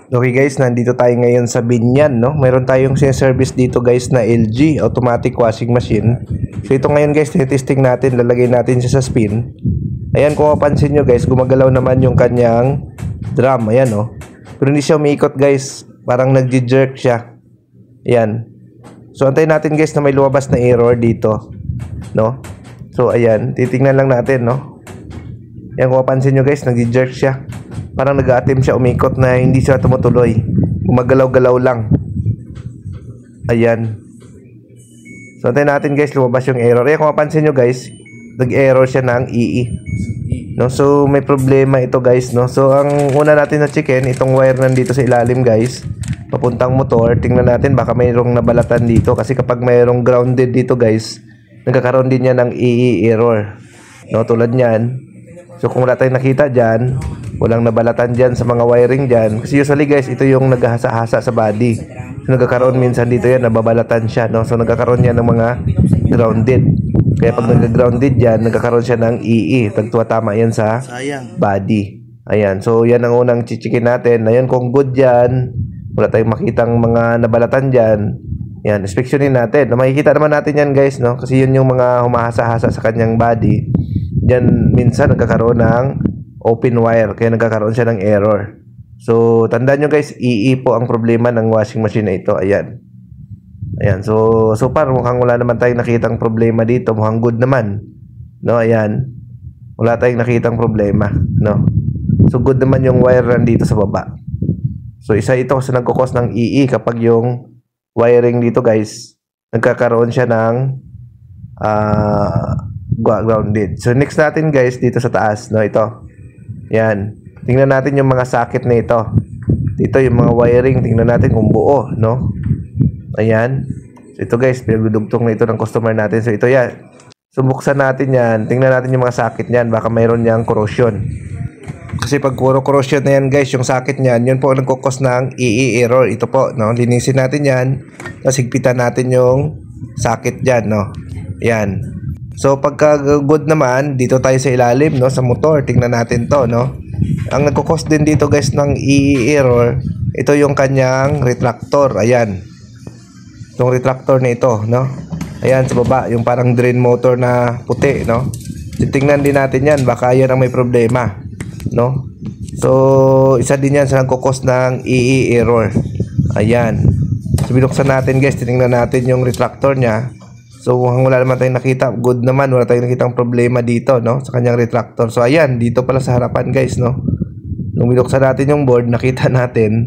Okay guys, nandito tayo ngayon sa Binyan, no? Meron tayong service dito guys na LG automatic washing machine. So ito ngayon guys, testing natin, lalagay natin siya sa spin. Ayan, kung mapansin nyo guys, gumagalaw naman yung kanyang drum, ayan no. Pero hindi siya umiikot guys, parang nagji-jerk siya. Ayan. So antayin natin guys na may lumabas na error dito, no? So ayan, titingnan lang natin, no? Ayan, kung mapansin nyo guys, nagji-jerk siya. Parang nag-a-attempt siya umikot na hindi siya tumutuloy. Gumagalaw-galaw lang. Ayan. So, antayin natin guys, lumabas yung error. Ayan, kung mapansin nyo guys, nag-error siya ng EE. No? So, may problema ito guys. No? So, ang una natin na checkin, itong wire nandito sa ilalim guys, papuntang motor. Tingnan natin, baka mayroong nabalatan dito. Kasi kapag mayroong grounded dito guys, nagkakaroon din yan ng EE error. No? Tulad nyan. So, kung wala tayong nakita dyan, walang nabalatan dyan sa mga wiring dyan. Kasi usually guys, ito yung naghahasa-hasa sa body. So, nagkakaroon minsan dito yan, nababalatan siya. No? So, nagkakaroon yan ng mga grounded. Kaya pag nag-grounded dyan, nagkakaroon siya ng EE. Tagtuwa tama yan sa body. Ayan. So, yan ang unang chichikin natin. Ayan, kung good dyan, wala tayong makitang mga nabalatan dyan. Yan, inspeksyonin natin. Makikita naman natin yan guys, no? Kasi yun yung mga humahasa-hasa sa kanyang body. Diyan minsan nagkakaroon ng open wire, kaya nagkakaroon siya ng error. So, tandaan nyo guys, EE po ang problema ng washing machine na ito. Ayan. Ayan. So far, mukhang wala naman tayong nakitang problema dito. Mukhang good naman. No, ayan. Wala tayong nakitang problema. No. So, good naman yung wire nandito sa baba. So, isa ito sa nagkukos ng EE kapag yung wiring dito guys, nagkakaroon siya ng grounded. So next natin guys dito sa taas, no, ito. Yan. Tingnan natin yung mga socket na ito. Dito yung mga wiring, tingnan natin kung buo, no. Ayan. So ito guys, pinagdudugtong na ito ng customer natin. So ito yan. So buksan natin yan. Tingnan natin yung mga socket niyan, baka mayroon niyang corrosion. Kasi pag puro corrosion na yan guys, yung socket niyan, yun po ang nagkukos ng EE error. Ito po, no. Linisin natin yan. Tapos higpitan natin yung socket dyan, no. Yan. So pagka good naman, dito tayo sa ilalim, no, sa motor. Tingnan natin to, no. Ang nagko-cause din dito guys ng EE error, ito yung kanyang retractor. Ayan. Itong retractor na ito, no. Ayan sa baba, yung parang drain motor na puti, no. Titingnan din natin yan, baka yan ang may problema, no. So isa din yan sa nagko-cause ng EE error. Ayan. So binuksan natin guys, titingnan natin yung retractor niya. So, wala naman tayong nakita. Good naman. Wala tayong nakitang problema dito, no? Sa kanyang retractor. So, ayan. Dito pala sa harapan, guys, no? Nung binuksan natin yung board, nakita natin,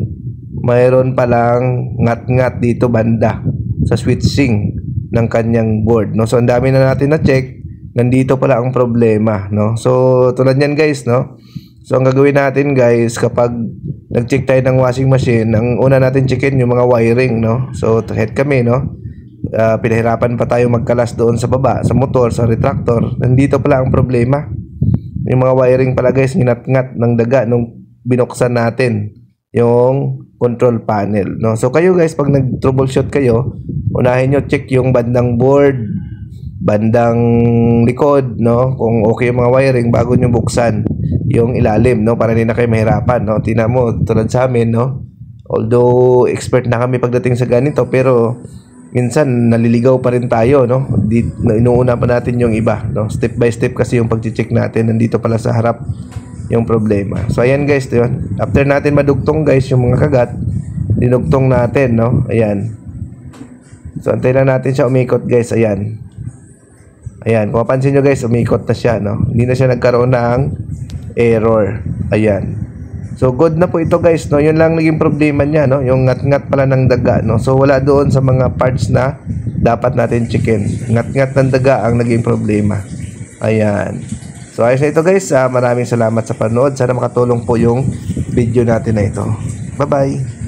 mayroon palang ngat-ngat dito banda sa switching ng kanyang board, no? So, ang dami na natin na-check. Nandito pala ang problema, no? So, tulad yan, guys, no? So, ang gagawin natin, guys, kapag nag-check tayo ng washing machine, ang una natin checkin yung mga wiring, no? So, head kami, no? Pinahirapan pa tayo magkalas doon sa baba, sa motor, sa retractor. Nandito pala ang problema. Yung mga wiring pala guys, nginat-ngat ng daga nung binuksan natin yung control panel, no? So kayo guys, pag nag-troubleshoot kayo, unahin nyo check yung bandang board, bandang likod, no? Kung okay yung mga wiring bago nyo buksan yung ilalim, no? Para hindi na kayo mahirapan, no? Tingnan mo, tulad sa amin, no? Although expert na kami pagdating sa ganito, pero minsan naliligaw pa rin tayo, no? Inuuna pa natin yung iba, no? Step by step kasi yung pag-check natin, nandito pala sa harap yung problema. So ayan guys, yun. After natin madugtong guys yung mga kagat, dinugtong natin, no? Ayan. So antayin lang natin siya umikot guys, ayan. Ayan, kung mapansin nyo guys, umikot na siya, no? Hindi na siya nagkaroon ng error. Ayan. So good na po ito guys, no. Yun lang naging problema niya, no. Yung ngat-ngat pala ng daga, no. So wala doon sa mga parts na dapat natin checkin. Ngat-ngat ng daga ang naging problema. Ayan. So ayos na ito guys. Maraming salamat sa panood. Sana makatulong po yung video natin na ito. Bye-bye.